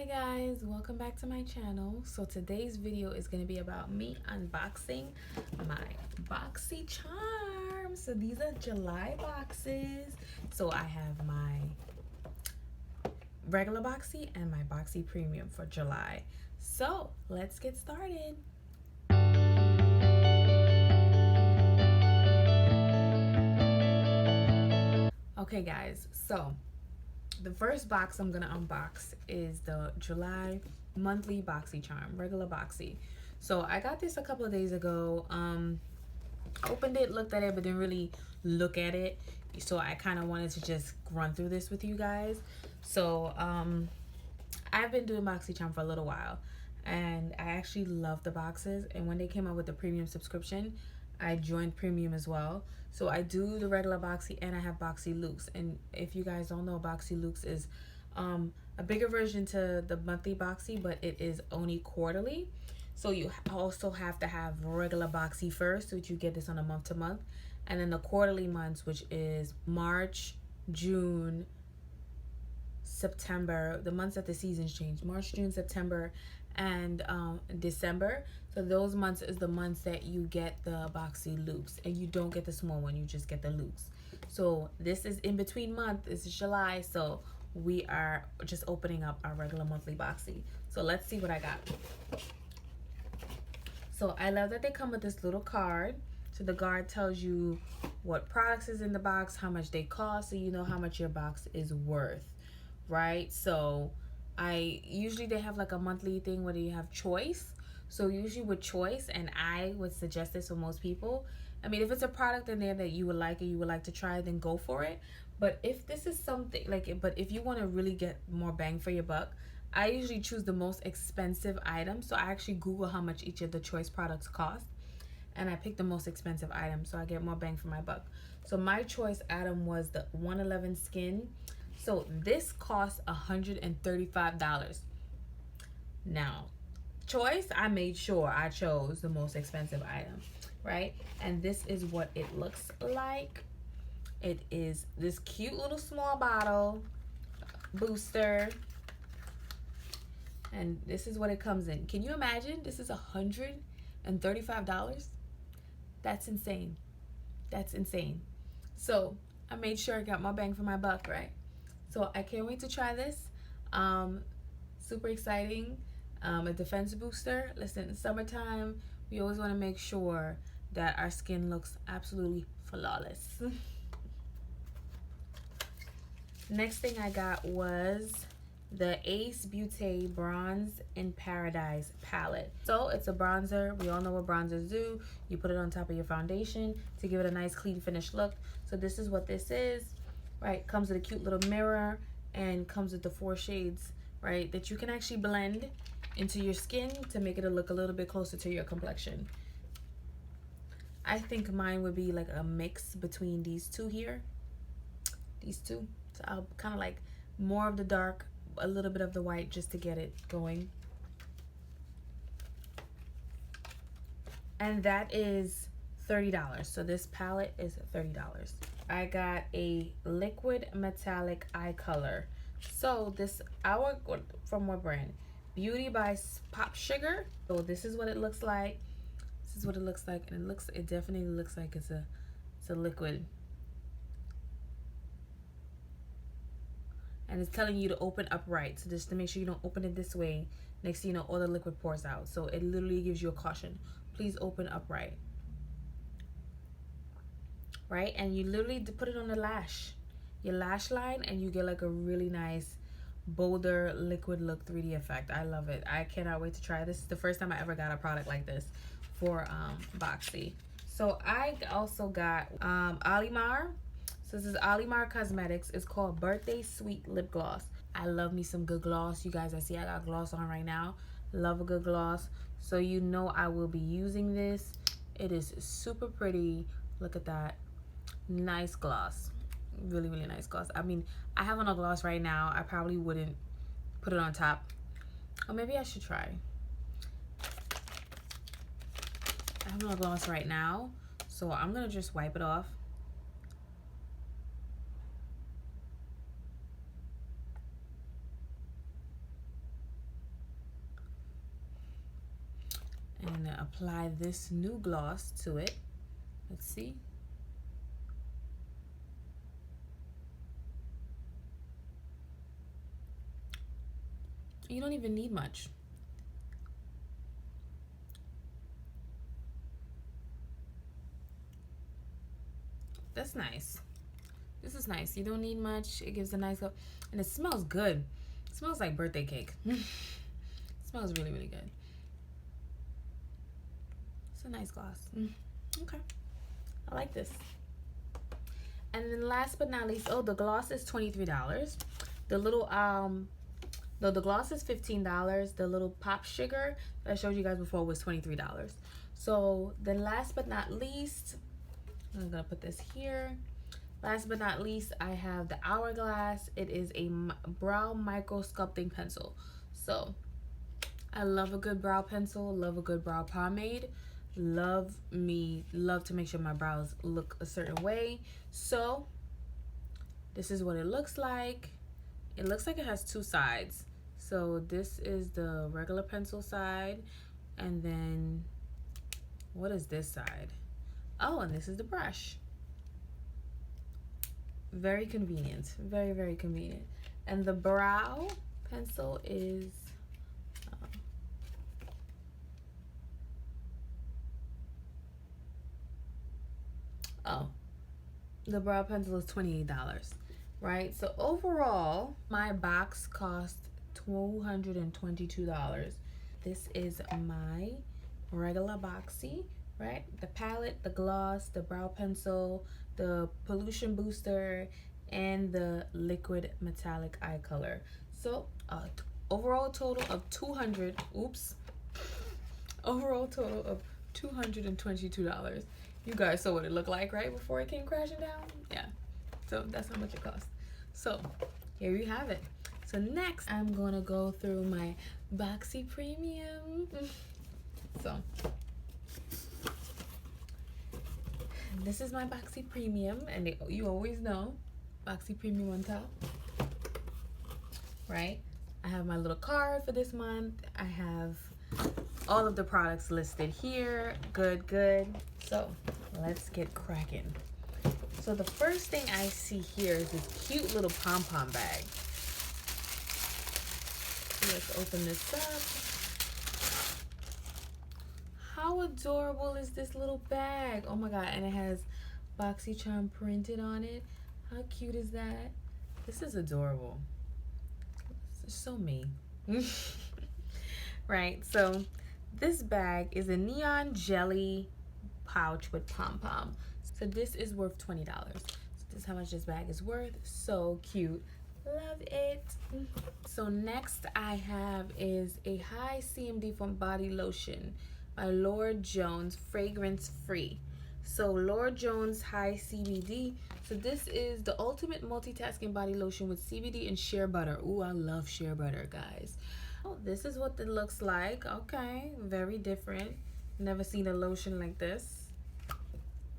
Hi guys, welcome back to my channel. So today's video is going to be about me unboxing my Boxy Charm. So these are July boxes. So I have my regular Boxy and my Boxy Premium for July. So let's get started. Okay guys, so the first box I'm gonna unbox is the July monthly Boxy Charm, regular Boxy. So I got this a couple of days ago. Opened it, looked at it, but didn't really look at it. So I kind of wanted to just run through this with you guys. So I've been doing Boxy Charm for a little while, and I actually love the boxes. And when they came out with the premium subscription, I joined premium as well. So I do the regular Boxy and I have Boxy Loops. And if you guys don't know, Boxy Loops is a bigger version to the monthly Boxy, but it is only quarterly. So you also have to have regular Boxy first, which you get this on a month to month, and then the quarterly months, which is March, June, September, the months that the seasons change, March, June, September, and December. So those months is the months that you get the Boxy Loops, and you don't get the small one, you just get the loops. So this is in between month. This is July, so we are just opening up our regular monthly Boxy. So let's see what I got. So I love that they come with this little card. So the card tells you what products is in the box, how much they cost, so you know how much your box is worth, right? So usually they have like a monthly thing where you have choice. So usually with choice, and I would suggest this for most people, I mean, if it's a product in there that you would like or you would like to try, then go for it. But if this is something like, but if you want to really get more bang for your buck, I usually choose the most expensive item. So I actually Google how much each of the choice products cost, and I pick the most expensive item so I get more bang for my buck. So my choice item was the 111 Skin. So this cost $135. Now, choice, I made sure I chose the most expensive item, right? And this is what it looks like. It is this cute little small bottle booster, and this is what it comes in. Can you imagine? This is $135. That's insane. That's insane. So I made sure I got my bang for my buck, right? So I can't wait to try this. Super exciting. A defense booster. Listen, summertime, we always want to make sure that our skin looks absolutely flawless. Next thing I got was the Ace Beauté Bronze in Paradise palette. So it's a bronzer. We all know what bronzers do. You put it on top of your foundation to give it a nice clean finished look. So this is what this is, right? Comes with a cute little mirror and comes with the 4 shades, right, that you can actually blend into your skin to make it look a little bit closer to your complexion. I think mine would be like a mix between these two here. These two. So I'll kind of like more of the dark, a little bit of the white, just to get it going. And that is $30. So this palette is $30. I got a liquid metallic eye color. So this from what brand? Beauty by Pop Sugar. So this is what it looks like. This is what it looks like, and it definitely looks like it's a liquid. And it's telling you to open upright, so just to make sure you don't open it this way. Next thing you know, all the liquid pours out. So it literally gives you a caution. Please open upright. Right? And you literally put it on the lash, your lash line, and you get like a really nice bolder liquid look 3D effect. I love it. I cannot wait to try this. Is the first time I ever got a product like this for Boxy. So I also got Olimar. So this is Olimar Cosmetics. It's called Birthday Sweet Lip Gloss. I love me some good gloss. You guys, I see I got gloss on right now. Love a good gloss. So you know I will be using this. It is super pretty. Look at that. Nice gloss. Really, really nice gloss. I mean, I have on a gloss right now. I probably wouldn't put it on top. Or maybe I should try. I have on a gloss right now. So I'm going to just wipe it off. and apply this new gloss to it. Let's see. You don't even need much. That's nice. This is nice. You don't need much. It gives a nice look. And it smells good. It smells like birthday cake. It smells really, really good. It's a nice gloss. Okay. I like this. And then last but not least, oh, the gloss is $23. The little, no, the gloss is $15. The little pop sugar that I showed you guys before was $23. So then last but not least, I'm gonna put this here. Last but not least, I have the Hourglass. It is a brow micro sculpting pencil. So I love a good brow pencil, love a good brow pomade, love to make sure my brows look a certain way. So this is what it looks like. It looks like it has two sides. So this is the regular pencil side, and then what is this side? Oh, and this is the brush. Very convenient. Very, very convenient. And the brow pencil is the brow pencil is $28, right? So overall, my box cost $222. This is my regular Boxy, right? The palette, the gloss, the brow pencil, the pollution booster, and the liquid metallic eye color. So overall total of overall total of $222. You guys saw what it looked like, right, before it came crashing down? Yeah, so that's how much it cost. So here you have it. So next, I'm gonna go through my Boxy Premium. So this is my Boxy Premium, and you always know Boxy Premium on top, right? I have my little card for this month. I have all of the products listed here. Good. So let's get cracking. So the first thing I see here is this cute little pom-pom bag. Let's open this up. How adorable is this little bag? Oh my god, and it has Boxy Charm printed on it. How cute is that? This is adorable. It's so me. Right, so this bag is a neon jelly pouch with pom-pom. So this is worth $20. So this is how much this bag is worth. So cute. Love it. So next I have is a high CMD foam body lotion by Lord Jones, fragrance free. So Lord Jones high CBD. So this is the ultimate multitasking body lotion with CBD and shea butter. Ooh, I love shea butter, guys. Oh, this is what it looks like. Okay, very different. Never seen a lotion like this.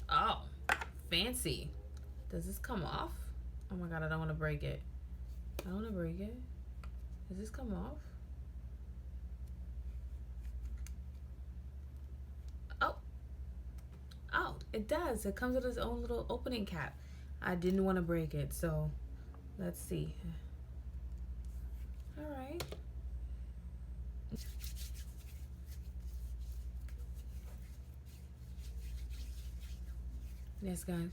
Oh, fancy. Does this come off? Oh my god, I don't want to break it. I don't want to break it. Does this come off? Oh, it does. It comes with its own little opening cap. I didn't want to break it, so let's see. All right. Yes, guys.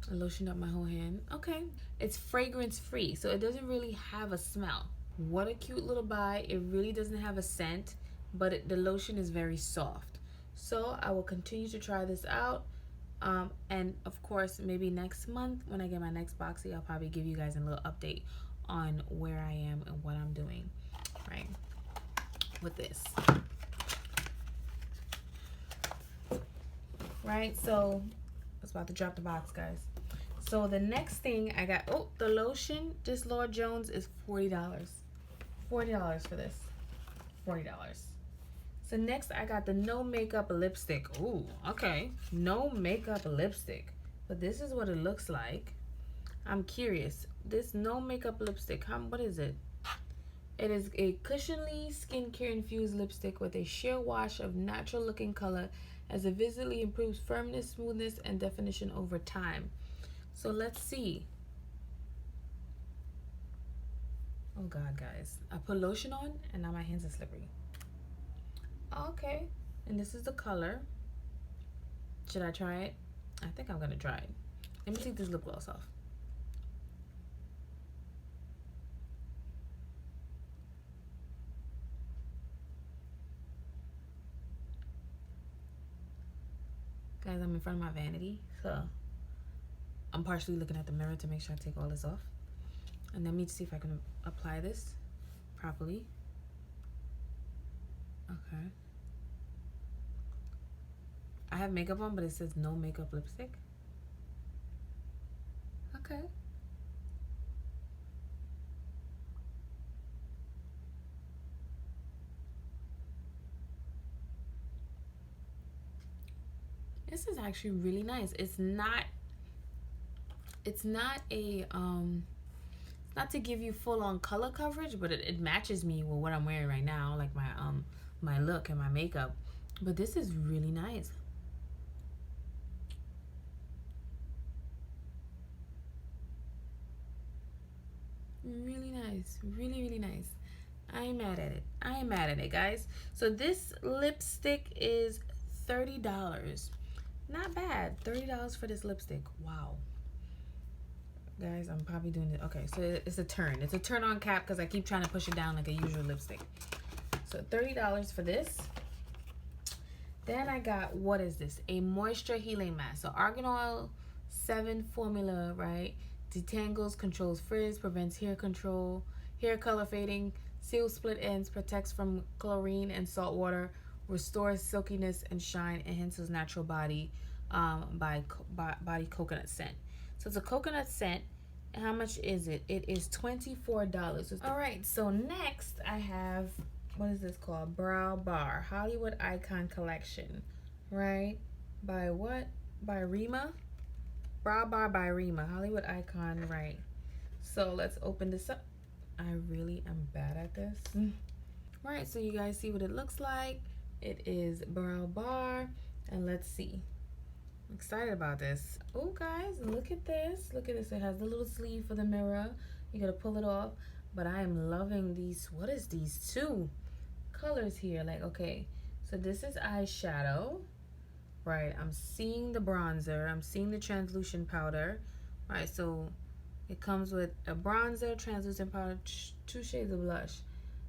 I lotioned up my whole hand. Okay. It's fragrance free, so it doesn't really have a smell. What a cute little buy. It really doesn't have a scent, but the lotion is very soft. So I will continue to try this out. And of course, maybe next month when I get my next Boxy, I'll probably give you guys a little update on where I am and what I'm doing, right, with this. Right, so I was about to drop the box, guys. So the next thing I got, oh, the lotion, just Lord Jones, is $40. $40 for this. $40. So next I got the no makeup lipstick. Ooh, okay. No makeup lipstick. But this is what it looks like. I'm curious. This no makeup lipstick, what is it? It is a cushionly skincare infused lipstick with a sheer wash of natural looking color as it visibly improves firmness, smoothness, and definition over time. So let's see. Oh God, guys. I put lotion on and now my hands are slippery. Okay. And this is the color. Should I try it? I think I'm gonna try it. Let me take this lip gloss off. Guys, I'm in front of my vanity, so I'm partially looking at the mirror to make sure I take all this off. And let me see if I can apply this properly. Okay. I have makeup on, but it says no makeup lipstick. Okay. This is actually really nice. It's not a not to give you full on color coverage, but it matches me with what I'm wearing right now, like my look and my makeup. But this is really nice. Really nice. Really nice. I ain't mad at it. I ain't mad at it, guys. So this lipstick is $30. Not bad. $30 for this lipstick. Wow. Guys, I'm probably doing it. Okay, so it's a turn. It's a turn on cap because I keep trying to push it down like a usual lipstick. So $30 for this. Then I got, what is this? A moisture healing mask. So Argan Oil 7 formula, right? Detangles, controls frizz, prevents hair color fading, seals split ends, protects from chlorine and salt water, restores silkiness and shine, enhances natural body body coconut scent. So it's a coconut scent. How much is it? It is $24. All right, so next I have, what is this called? Brow Bar Hollywood Icon Collection, right? By what? By Rima. Brow Bar by Rima, Hollywood Icon, right? So let's open this up. I really am bad at this. Right, so you guys see what it looks like. It is Brow Bar, and let's see. I'm excited about this. Oh, guys, look at this. Look at this. It has the little sleeve for the mirror. You gotta pull it off. But I am loving these. What is these two colors here? Like, okay, so this is eyeshadow. Right, I'm seeing the bronzer. I'm seeing the translucent powder. Right, so it comes with a bronzer, translucent powder, 2 shades of blush.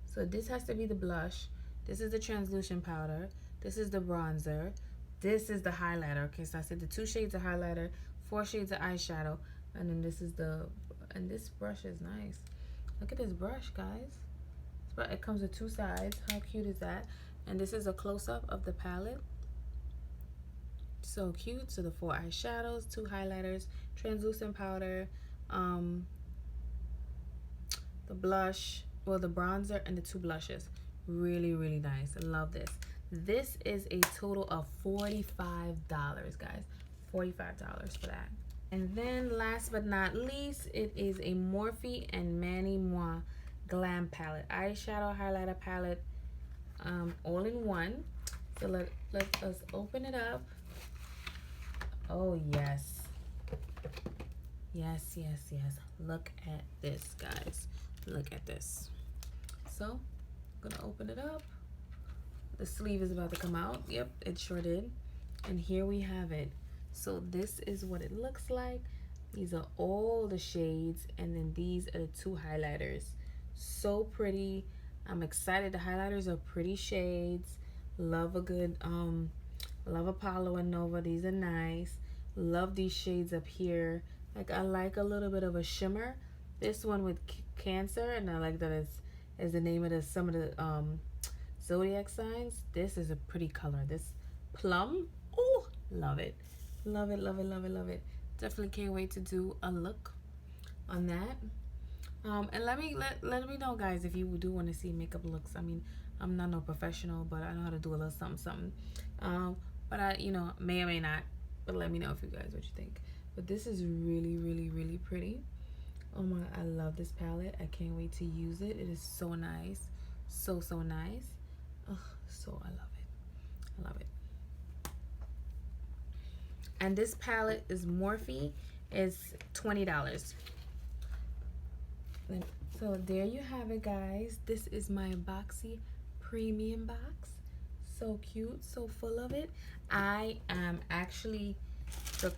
So this has to be the blush. This is the translucent powder. This is the bronzer. This is the highlighter. Okay, so I said the 2 shades of highlighter, 4 shades of eyeshadow, and then this is the, and this brush is nice. Look at this brush, guys. It comes with 2 sides. How cute is that? And this is a close-up of the palette. So cute. So the 4 eyeshadows, 2 highlighters, translucent powder, the blush, well, the bronzer, and the 2 blushes. Really nice. I love this. This is a total of $45, guys. $45 for that. And then last but not least, it is a Morphe and Manny Moi Glam Palette. Eyeshadow highlighter palette, all in one. So let us open it up. Oh, yes. Yes. Look at this, guys. Look at this. So, I'm gonna open it up. The sleeve is about to come out. Yep, it sure did. And here we have it. So this is what it looks like. These are all the shades, and then these are the 2 highlighters. So pretty. I'm excited. The highlighters are pretty shades. Love a good love Apollo and Nova. These are nice. Love these shades up here. Like, I like a little bit of a shimmer. This one with Cancer, and I like that is the name of some of the zodiac signs. This is a pretty color. This plum. Oh, love it. Love it. Definitely can't wait to do a look on that. And let me know, guys, if you do want to see makeup looks. I mean, I'm not no professional, but I know how to do a little something. But I, may or may not. But let me know if you guys what you think. But this is really pretty. Oh my, I love this palette. I can't wait to use it. It is so nice. So nice. Ugh, so I love it. I love it. And this palette is Morphe. It's $20. So there you have it, guys. This is my Boxy premium box. So cute, so full of it. I am actually the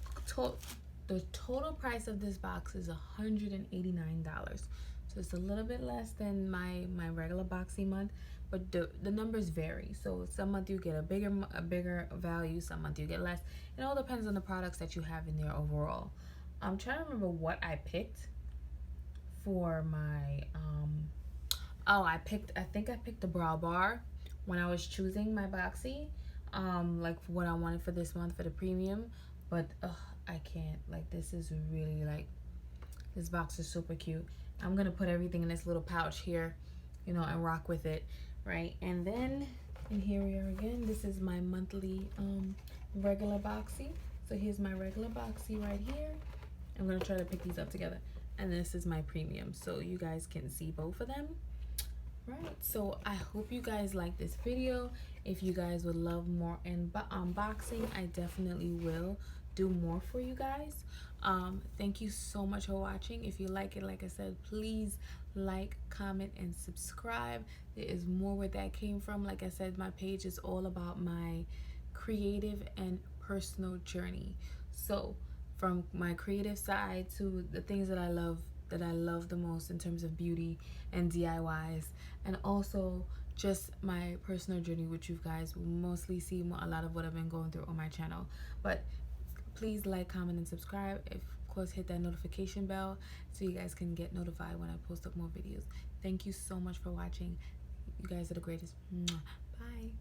total price of this box is $189. So it's a little bit less than my regular Boxy month, but the numbers vary. So some month you get a bigger value, some month you get less. It all depends on the products that you have in there overall. I'm trying to remember what I picked for my I think I picked the brow bar when I was choosing my Boxy, like what I wanted for this month for the premium. But I can't, like, this is really, like, this box is super cute. I'm gonna put everything in this little pouch here, you know, and rock with it, right? And then, and here we are again. This is my monthly regular Boxy. So here's my regular Boxy right here. I'm gonna try to pick these up together. And this is my premium, so you guys can see both of them. Right, so I hope you guys like this video. If you guys would love more unboxing, I definitely will do more for you guys. Thank you so much for watching. If you like it, like I said, please like, comment, and subscribe. There is more where that came from. Like I said, my page is all about my creative and personal journey. So from my creative side to the things that I love the most in terms of beauty and DIYs, and also just my personal journey, which you guys will mostly see a lot of what I've been going through on my channel. But please like, comment, and subscribe. Of course, hit that notification bell so you guys can get notified when I post up more videos. Thank you so much for watching. You guys are the greatest. Bye.